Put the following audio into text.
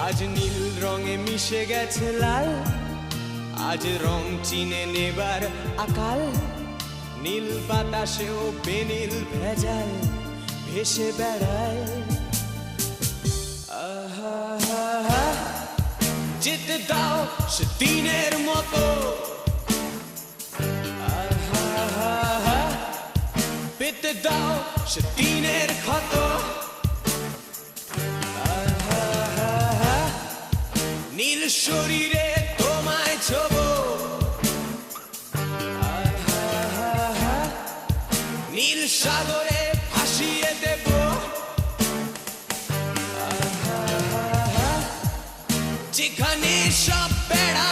আজ নীল রঙে মিশে গেছে লাল, আজ রং চিনে নেবার আকাল। নীল বাতাসেও বেনীল ভেজাল ভেসে বেড়ায়। আহা, যেতে দাও সে দিনের মতো, আহা, পেতে দাও সে দিনের ক্ষত। আহা, নীল শরীরে তোমায় ছোবো, আহা, নীল সাগরে ভাসিয়ে দেব। যেখানে সব বেড়া